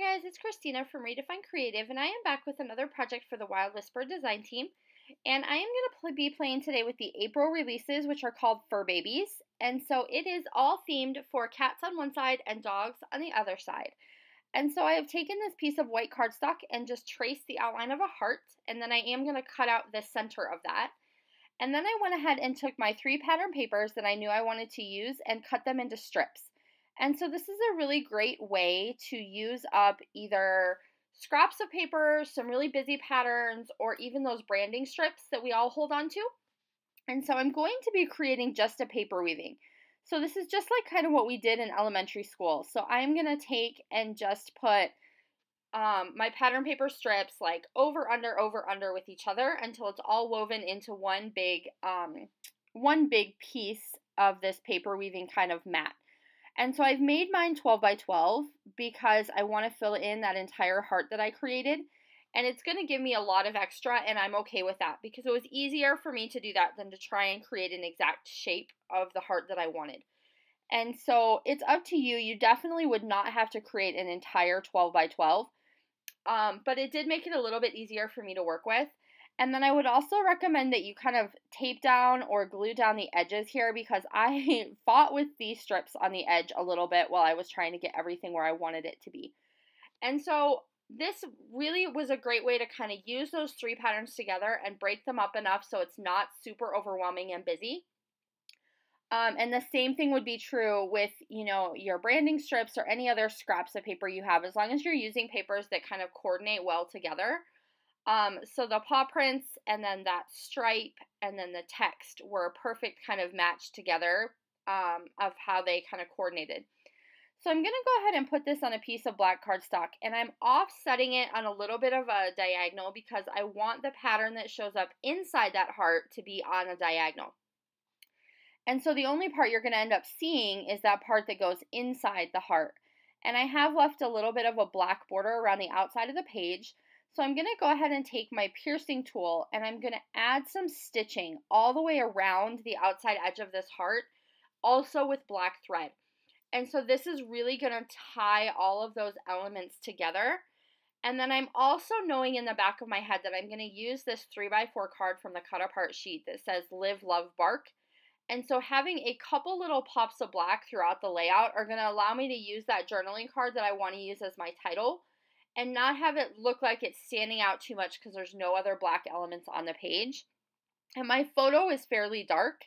Hi guys, it's Christina from Redefine Creative, and I am back with another project for the Wild Whisper design team. And I am going to be playing today with the April releases, which are called Fur Babies. And so it is all themed for cats on one side and dogs on the other side. And so I have taken this piece of white cardstock and just traced the outline of a heart, and then I am going to cut out the center of that. And then I went ahead and took my 3 pattern papers that I knew I wanted to use and cut them into strips. And so this is a really great way to use up either scraps of paper, some really busy patterns, or even those branding strips that we all hold on to. And so I'm going to be creating just a paper weaving. So this is just like kind of what we did in elementary school. So I'm going to take and just put my pattern paper strips like over, under with each other until it's all woven into one big piece of this paper weaving kind of mat. And so I've made mine 12 by 12 because I want to fill in that entire heart that I created. And it's going to give me a lot of extra, and I'm okay with that because it was easier for me to do that than to try and create an exact shape of the heart that I wanted. And so it's up to you. You definitely would not have to create an entire 12 by 12. But it did make it a little bit easier for me to work with. And then I would also recommend that you kind of tape down or glue down the edges here because I fought with these strips on the edge a little bit while I was trying to get everything where I wanted it to be. And so this really was a great way to kind of use those 3 patterns together and break them up enough so it's not super overwhelming and busy. And the same thing would be true with, your branding strips or any other scraps of paper you have, as long as you're using papers that kind of coordinate well together. So the paw prints and then that stripe and then the text were a perfect kind of match together of how they kind of coordinated. So I'm going to go ahead and put this on a piece of black cardstock, and I'm offsetting it on a little bit of a diagonal because I want the pattern that shows up inside that heart to be on a diagonal. And so the only part you're going to end up seeing is that part that goes inside the heart. And I have left a little bit of a black border around the outside of the page. So I'm going to go ahead and take my piercing tool and I'm going to add some stitching all the way around the outside edge of this heart, also with black thread. And so this is really going to tie all of those elements together. And then I'm also knowing in the back of my head that I'm going to use this 3x4 card from the cut apart sheet that says Live, Love, Bark. And so having a couple little pops of black throughout the layout are going to allow me to use that journaling card that I want to use as my title and not have it look like it's standing out too much because there's no other black elements on the page. And my photo is fairly dark,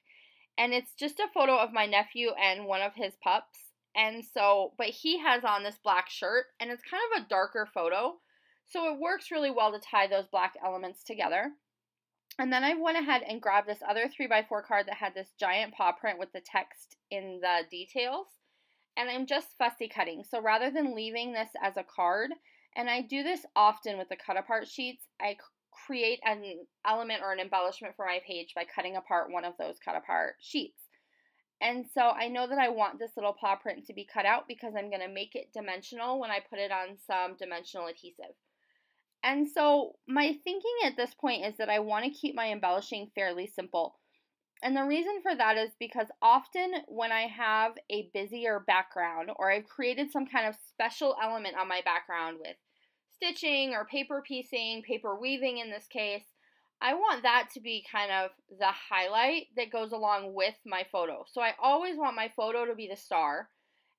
and it's just a photo of my nephew and one of his pups. And so, but he has on this black shirt, and it's kind of a darker photo, so it works really well to tie those black elements together. And then I went ahead and grabbed this other 3x4 card that had this giant paw print with the text in the details, and I'm just fussy cutting. So rather than leaving this as a card, and I do this often with the cut apart sheets, I create an element or an embellishment for my page by cutting apart one of those cut apart sheets. And so I know that I want this little paw print to be cut out because I'm going to make it dimensional when I put it on some dimensional adhesive. And so my thinking at this point is that I want to keep my embellishing fairly simple. And the reason for that is because often when I have a busier background or I've created some kind of special element on my background with stitching or paper piecing, paper weaving in this case, I want that to be kind of the highlight that goes along with my photo. So I always want my photo to be the star.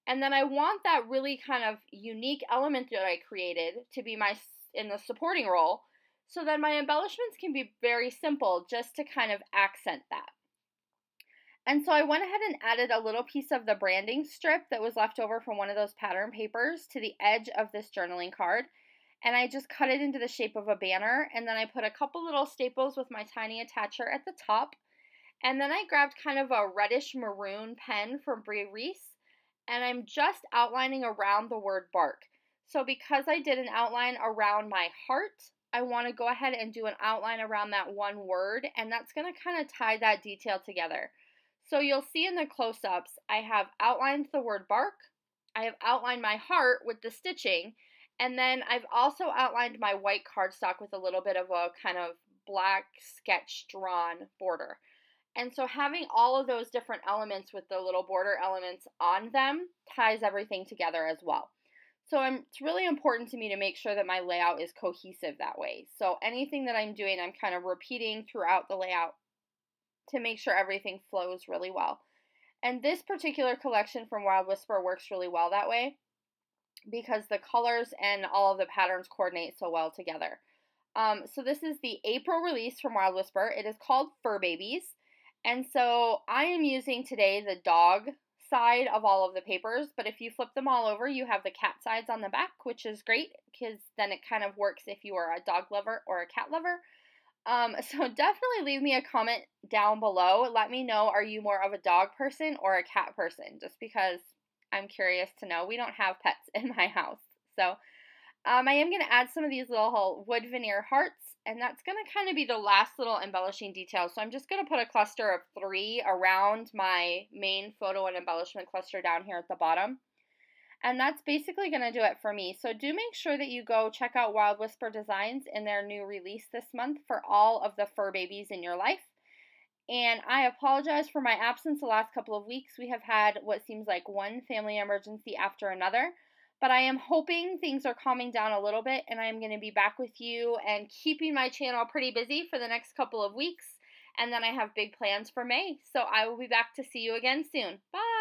And then I want that really kind of unique element that I created to be in the supporting role so that my embellishments can be very simple just to kind of accent that. And so I went ahead and added a little piece of the branding strip that was left over from one of those pattern papers to the edge of this journaling card. And I just cut it into the shape of a banner. And then I put a couple little staples with my tiny attacher at the top. And then I grabbed kind of a reddish maroon pen from Brie Reese. And I'm just outlining around the word bark. So because I did an outline around my heart, I want to go ahead and do an outline around that one word. And that's going to kind of tie that detail together. So you'll see in the close-ups, I have outlined the word bark, I have outlined my heart with the stitching, and then I've also outlined my white cardstock with a little bit of a kind of black sketch drawn border. And so having all of those different elements with the little border elements on them ties everything together as well. So it's really important to me to make sure that my layout is cohesive that way. So anything that I'm doing, I'm kind of repeating throughout the layout to make sure everything flows really well. And this particular collection from Wild Whisper works really well that way because the colors and all of the patterns coordinate so well together. So this is the April release from Wild Whisper. It is called Fur Babies. And so I am using today the dog side of all of the papers, but if you flip them all over, you have the cat sides on the back, which is great because then it kind of works if you are a dog lover or a cat lover. So definitely leave me a comment down below. Let me know, are you more of a dog person or a cat person? Just because I'm curious to know. We don't have pets in my house. So I am going to add some of these little wood veneer hearts, and that's going to kind of be the last little embellishing detail. So I'm just going to put a cluster of 3 around my main photo and embellishment cluster down here at the bottom. And that's basically going to do it for me. So do make sure that you go check out Wild Whisper Designs in their new release this month for all of the fur babies in your life. And I apologize for my absence the last couple of weeks. We have had what seems like one family emergency after another. But I am hoping things are calming down a little bit, and I'm going to be back with you and keeping my channel pretty busy for the next couple of weeks. And then I have big plans for May. So I will be back to see you again soon. Bye!